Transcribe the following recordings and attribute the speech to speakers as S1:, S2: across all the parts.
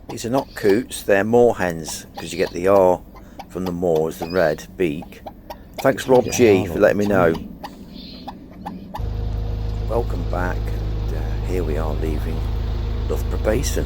S1: These are not coots, they're moorhens, because you get the R from the moor as the red beak. Thanks Rob G for letting me know. Welcome back, and here we are leaving Loughborough Basin.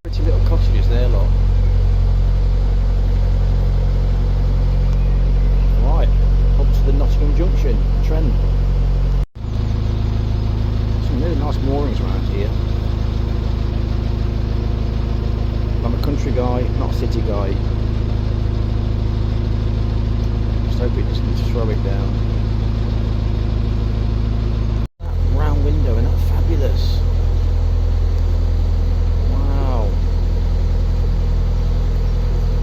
S2: Pretty little cottages there, lot. Right, up to the Nottingham Junction, Trent. Some really nice moorings around here. I'm a country guy, not a city guy. Just hope it doesn't throw it down. That round window, isn't that fabulous? Wow.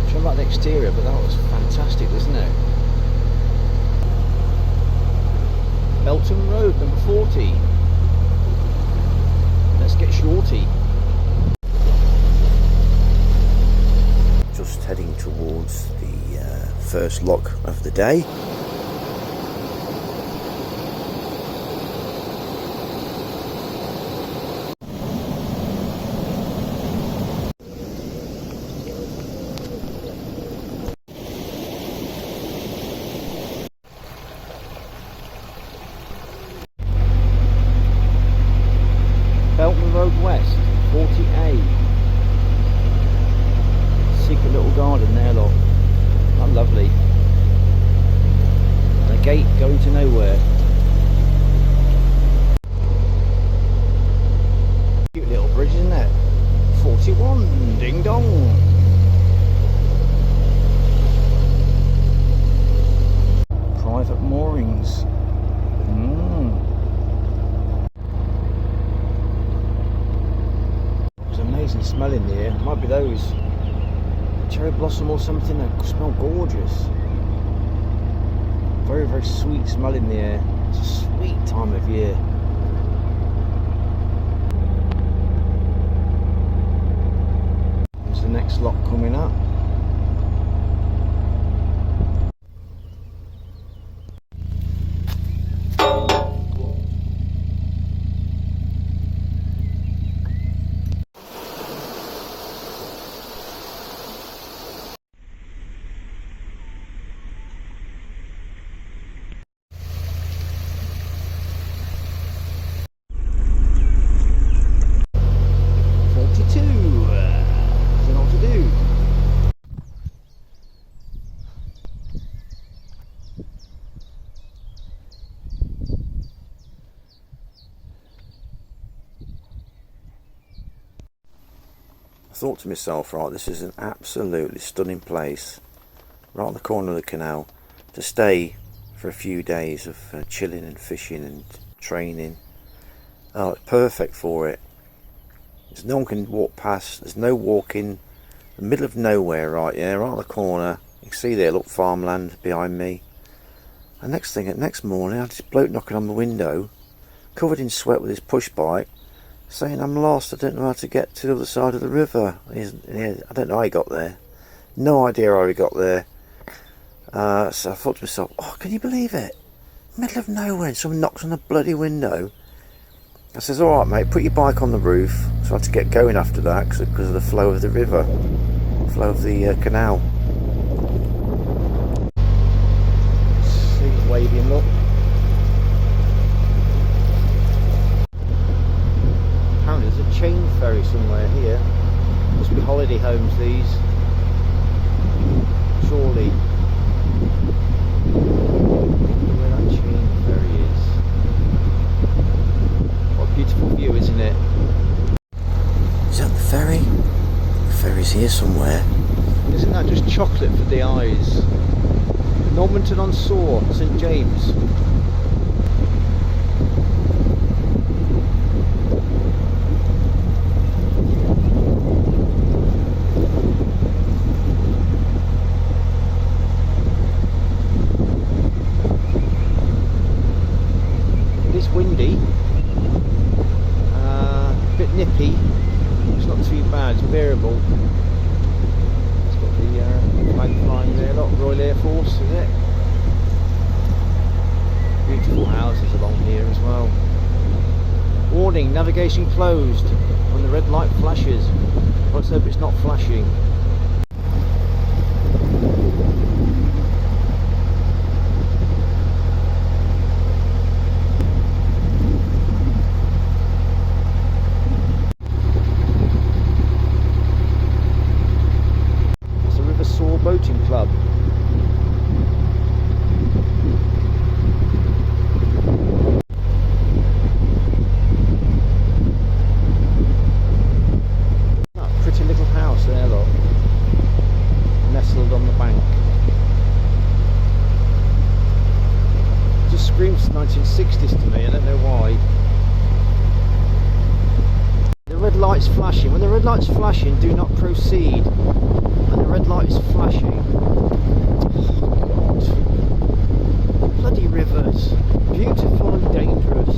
S2: I'm sure about the exterior, but that was fantastic, wasn't it? Belton Road, number 40. Let's get shorty.
S1: Just heading towards the first lock of the day.
S2: Belton Road West, 40A. Secret little garden there, look. How lovely. And a gate going to nowhere. Cute little bridge, isn't it? 41, ding dong. Private moorings. There's an amazing smell in the air. Might be those. Cherry blossom or something that smell gorgeous. Very, very sweet smell in the air. It's a sweet time of year. There's the next lock coming up.
S1: I thought to myself, right, this is an absolutely stunning place, right on the corner of the canal, to stay for a few days of chilling and fishing and training. Oh, it's perfect for it. There's no one can walk past, there's no walking, the middle of nowhere, right, yeah, right on the corner. You can see there, look, farmland behind me. And next morning, I had this bloke knocking on the window, covered in sweat with his push bike, saying, I'm lost, I don't know how to get to the other side of the river. I don't know how he got there. No idea how he got there. So I thought to myself, oh, can you believe it? Middle of nowhere, and someone knocks on the bloody window. I says, alright mate, put your bike on the roof. So I had to get going after that because of the flow of the river. Flow of the canal.
S2: He's waving, look. There's a chain ferry somewhere here. Must be holiday homes, these. Surely. Where that chain ferry is. What a beautiful view, isn't it?
S1: Is that the ferry? The ferry's here somewhere.
S2: Isn't that just chocolate for the eyes? Normanton on Soar, St James. Windy, a bit nippy, it's not too bad, it's bearable. It's got the flag flying there, Royal Air Force, is it? Beautiful house. houses along here as well. Warning, navigation closed when the red light flashes. Let's hope it's not flashing. It's the River Soar Boating Club. There, look, nestled on the bank. Just screams 1960s to me, I don't know why. The red light's flashing. When the red light's flashing, do not proceed. When the red light is flashing, oh God. Bloody rivers, beautiful and dangerous.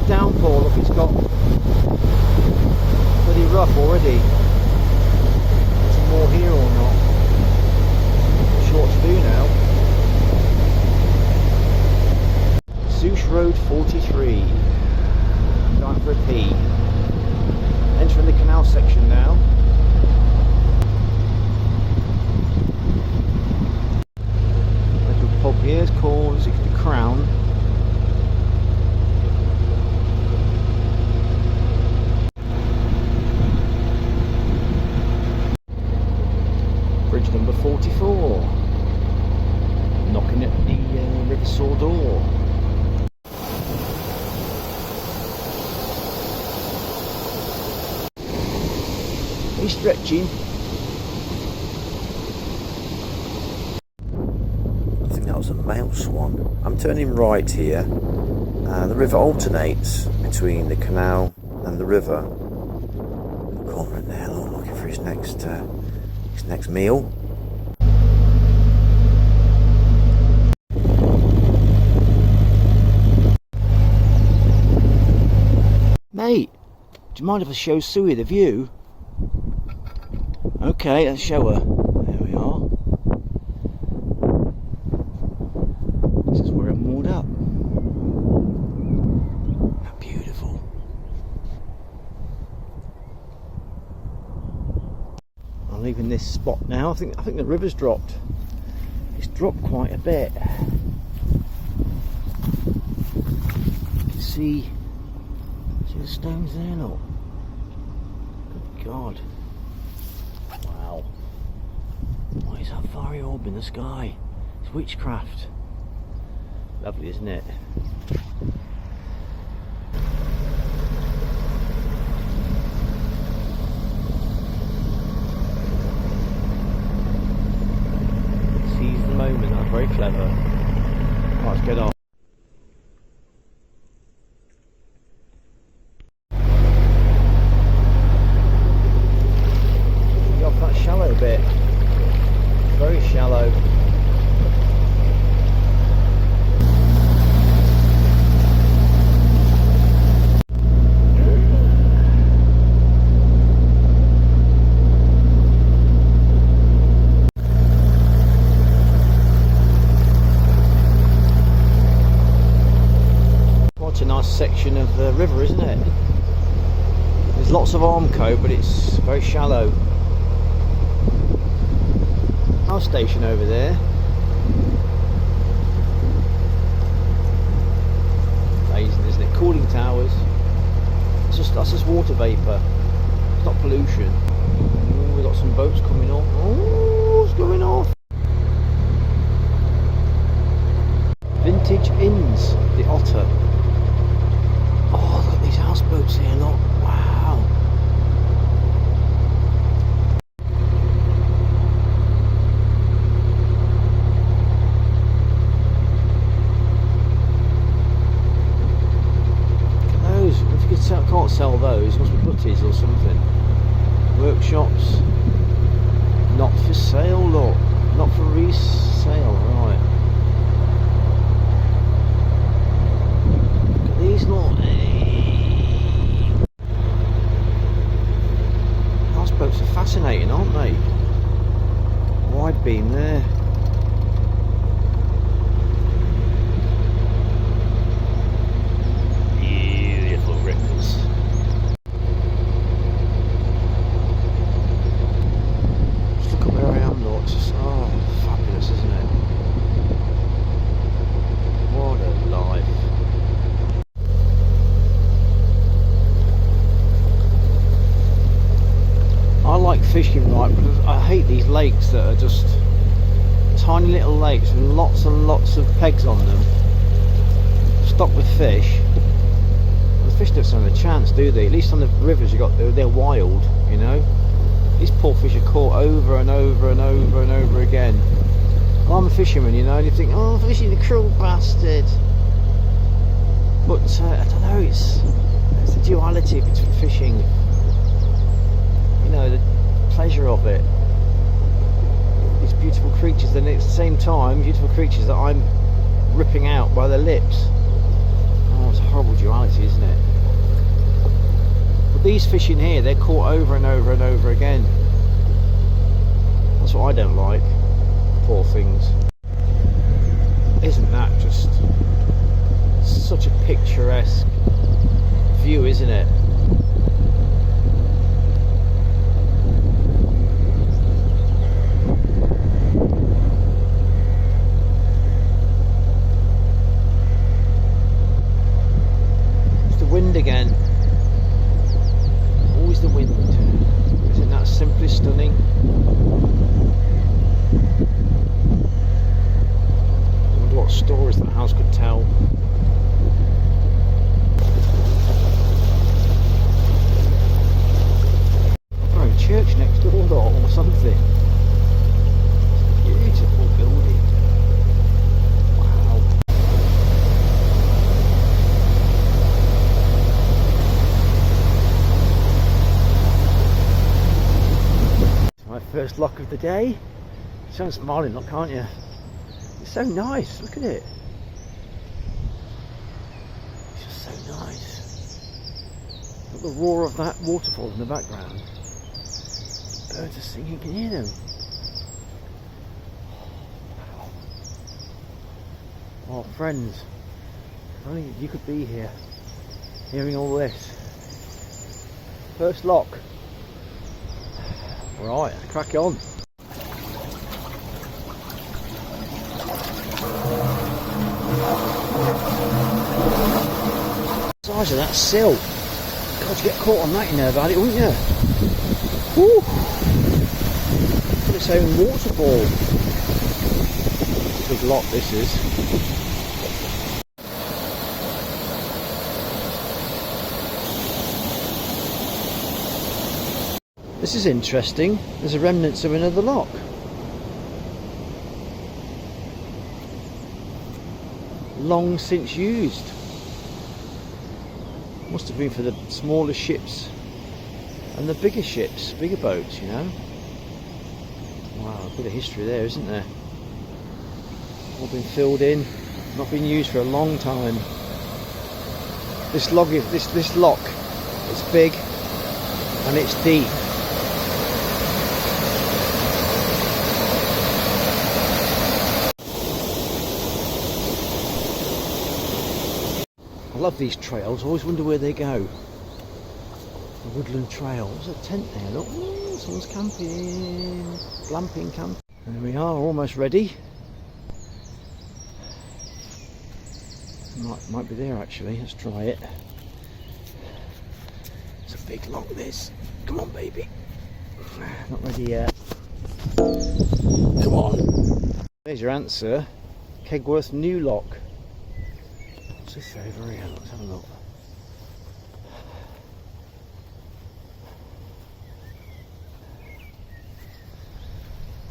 S2: Downpour, look, it's got pretty rough already. Some more here or not? Short to do now. Souche Road 43. Time for a pee. Entering the canal section now. Little pub here is called, is it the Crown? Bridge number 44, knocking at the River Soar door. He's stretching.
S1: I think that was a male swan. I'm turning right here. The river alternates between the canal and the river. Cormorant there, looking for his next meal.
S2: Mate, do you mind if I show Suey the view? Okay, let's show her. There we are. This is where I'm moored up. How beautiful. I'm leaving this spot now. I think the river's dropped. It's dropped quite a bit. You can see the stones there, look. Good God. Wow. What is that fiery orb in the sky? It's witchcraft. Lovely, isn't it? Seize the moment, that's very clever. Right, let's get off. Shallow bit, very shallow. Quite a nice section of the river, isn't it? There's lots of Armco, but it's very shallow. Power station over there. Amazing, isn't it? Cooling towers. That's just water vapour. It's not pollution. Oh, we've got some boats coming off. Oh, what's going off? Vintage Inns, the Otter. Oh, look at these houseboats here, look. Wow. Can't sell those, must be butties or something. Workshops, not for sale, look, not for resale, right. Look at these, look. Houseboats are fascinating, aren't they? Wide beam fishing there. Beautiful ripples. Just look at where I am, look. It's just, oh, fabulous, isn't it? What a life. I like fishing, right, because I hate these lakes that are just tiny little lakes with lots and lots of pegs on them, stocked with fish. The fish don't stand a chance, do they? At least on the rivers you got, they're wild, you know. These poor fish are caught over and over and over and over again. Well, I'm a fisherman, you know, and you think, oh, fishing, the cruel bastard. But I don't know, it's the duality between fishing. You know, the pleasure of it. These beautiful creatures, and at the same time, beautiful creatures that I'm ripping out by their lips. Oh, it's a horrible duality, isn't it? But these fish in here, they're caught over and over and over again. That's what I don't like. Poor things. Isn't that just such a picturesque view, isn't it? Wind again. Always the wind. Isn't that simply stunning? I wonder what stories that house could tell. Oh, a church next door or something. Beautiful building. First lock of the day. Sounds smiling, look, can't you? It's so nice, look at it. It's just so nice. Look at the roar of that waterfall in the background. Birds are singing, can you hear them? Oh, friends, if only you could be here, hearing all this. First lock. Right, let's crack on. The size of that sill. God, you get caught on that, you know about it, wouldn't you? Woo! Its own waterfall. Big lock this is. This is interesting. There's a remnants of another lock. Long since used. Must have been for the smaller ships and the bigger ships, bigger boats, you know. Wow, a bit of history there, isn't there? All been filled in, not been used for a long time. This lock is this lock. It's big and it's deep. I love these trails, I always wonder where they go. The woodland trail. There's a tent there, look. Ooh, someone's camping. Glamping camp. There we are, almost ready. Might be there actually, let's try it. It's a big lock this. Come on baby. Not ready yet. Come on. There's your answer. Kegworth new lock. What's this over here? Let's have a look.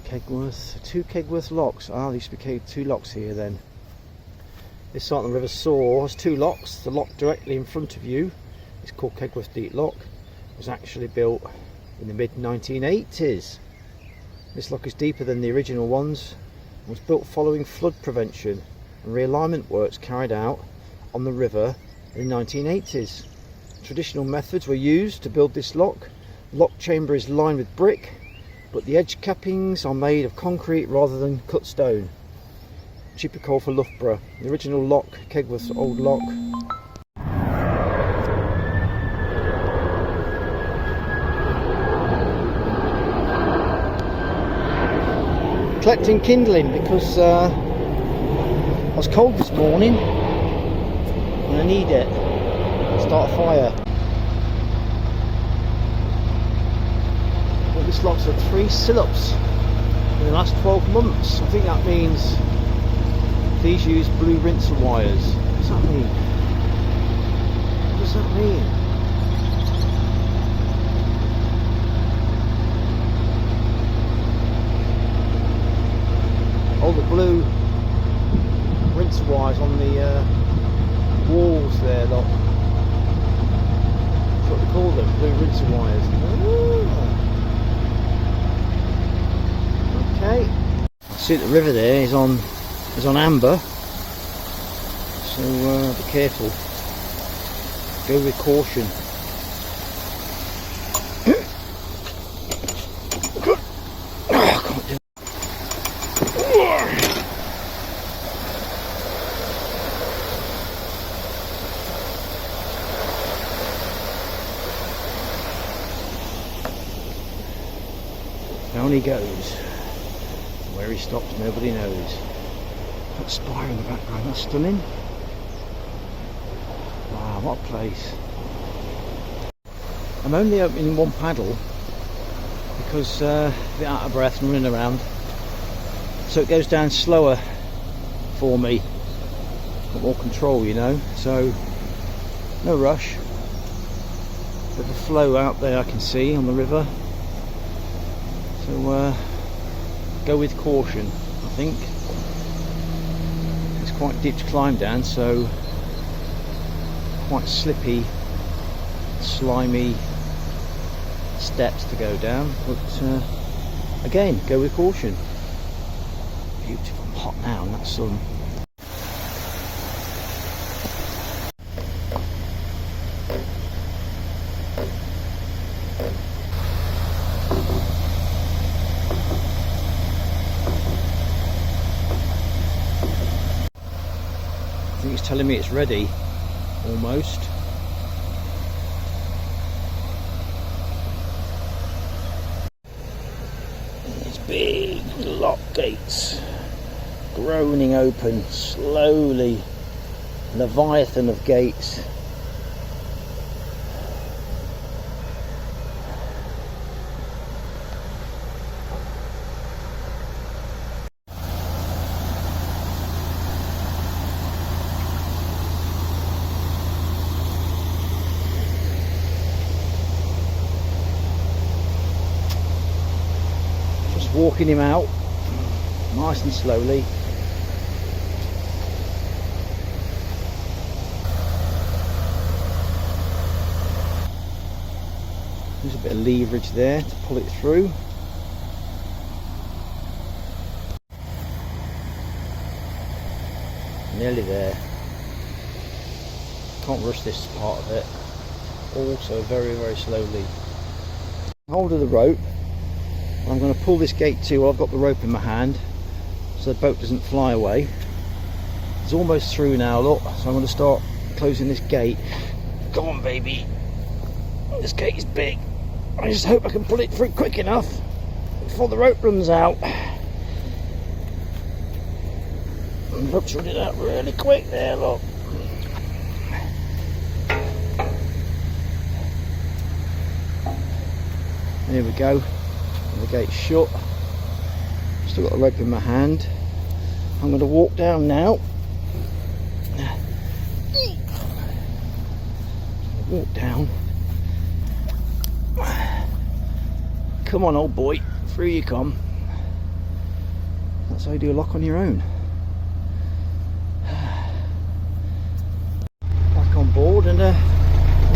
S2: Kegworth, 2 Kegworth locks. Ah, there used to be 2 locks here then. This side of the river Soar has 2 locks. The lock directly in front of you is called Kegworth Deep Lock. It was actually built in the mid 1980s. This lock is deeper than the original ones and was built following flood prevention and realignment works carried out on the river in the 1980s. Traditional methods were used to build this lock. Lock chamber is lined with brick but the edge cappings are made of concrete rather than cut stone. Typical for Loughborough. The original lock, Kegworth's old lock. Collecting kindling because I was cold this morning and I need it. Start a fire. Well, this lot's had 3 sill-ups in the last 12 months. I think that means these use blue rinser wires. What does that mean? What does that mean? All the blue rinser wires on the walls there, look. That's what they call them, blue rinser wires. Okay. See the river there is on amber, so be careful. Go with caution. I can't do it. Down he goes. Where he stops, nobody knows. That spire in the background, that's stunning. Wow, what a place. I'm only opening one paddle because a bit out of breath and running around. So it goes down slower for me. Got more control, you know, so no rush. Bit of a flow out there I can see on the river. So go with caution, I think. It's quite deep to climb down, so quite slippy, slimy steps to go down, but again, go with caution. Beautiful, hot now in that sun. I think it's telling me it's ready, almost. These big lock gates groaning open slowly. Leviathan of gates. Walking him out nice and slowly. There's a bit of leverage there to pull it through. Nearly there. Can't rush this part of it. Also very, very slowly. Hold of the rope. I'm going to pull this gate to while I've got the rope in my hand so the boat doesn't fly away. It's almost through now, look, so I'm going to start closing this gate. Come on, baby. This gate is big. I just hope I can pull it through quick enough before the rope runs out. And the rope's running out really quick there, look. There we go. The gate's shut. Still got the rope in my hand. I'm going to walk down now. Walk down. Come on, old boy, through you come. That's how you do a lock on your own. Back on board and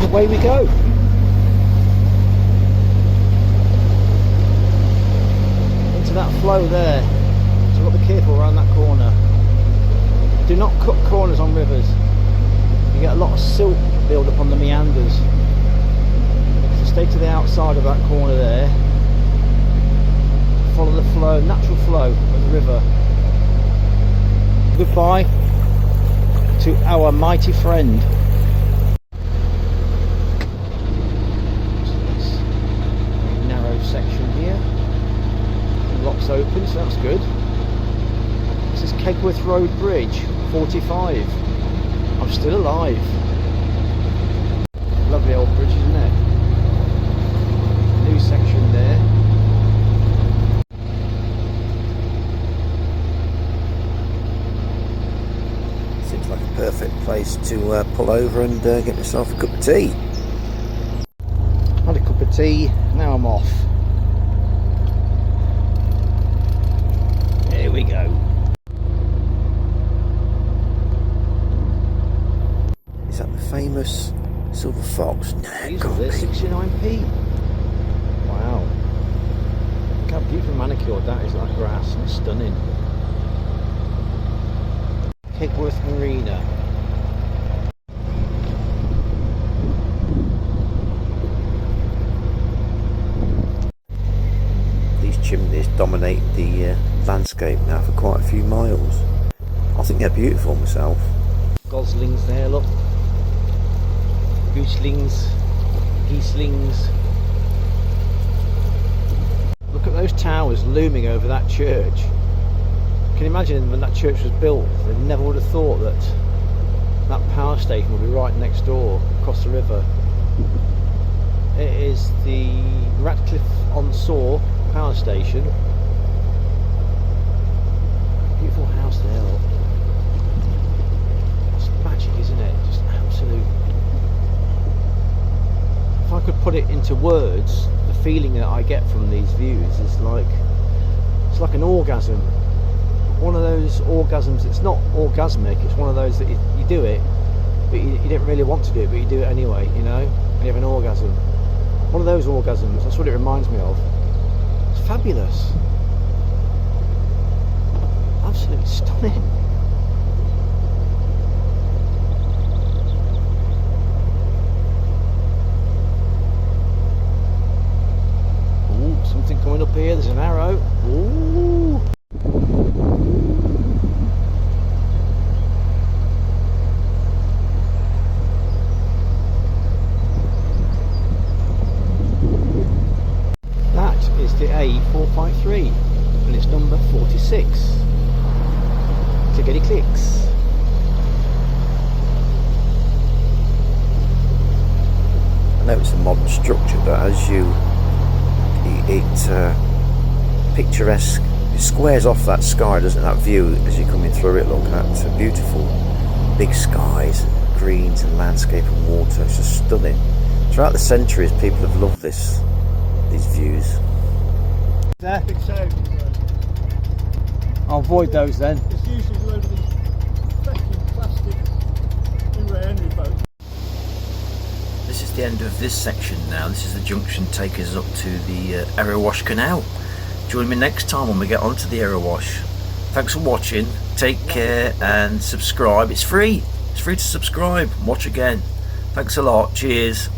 S2: away we go. That flow there, so I've got to be careful around that corner. Do not cut corners on rivers. You get a lot of silt build up on the meanders. So stay to the outside of that corner there. follow the flow, natural flow of the river. Goodbye to our mighty friend. This narrow section here. The lock's open, so that's good. This is Kegworth Road Bridge, 45. I'm still alive. Lovely old bridge, isn't it? New section there.
S1: Seems like a perfect place to pull over and get myself a cup of tea.
S2: Had a cup of tea, now I'm off. Here we go.
S1: Is that the famous Silver Fox? No, it
S2: Diesel
S1: can't
S2: there,
S1: be.
S2: 69p. Wow. Look how beautifully manicured that is, that grass, and stunning. Kegworth Marina.
S1: These chimneys dominate the landscape now for quite a few miles. I think they're beautiful myself.
S2: Goslings there, look. Gooselings, geeselings. Look at those towers looming over that church. Can you imagine when that church was built, they never would have thought that that power station would be right next door, across the river. It is the Ratcliffe-on-Soar power station. Beautiful house there, look. It's magic, isn't it? Just absolute. If I could put it into words, the feeling that I get from these views is like, it's like an orgasm. One of those orgasms, it's not orgasmic, it's one of those that you do it, but you don't really want to do it, but you do it anyway, you know, and you have an orgasm. One of those orgasms, that's what it reminds me of. It's fabulous. Absolutely stunning. Ooh, something coming up here, there's an arrow. Ooh. That is the A453 and it's number 46. Clickety clicks.
S1: I know it's a modern structure, but as it picturesque, it squares off that sky, doesn't it? That view as you're coming through it. Look at beautiful big skies, greens and landscape and water. It's just stunning. Throughout the centuries, people have loved these views.
S2: There.
S3: Big sound.
S2: I'll avoid those then.
S3: It's usually a load of these freaking plastic in boats.
S1: This is the end of this section now. This is the junction taking us up to the Narrowboat Canal. Join me next time when we get onto the Narrowboat. Thanks for watching. Take care and subscribe. It's free. It's free to subscribe. Watch again. Thanks a lot. Cheers.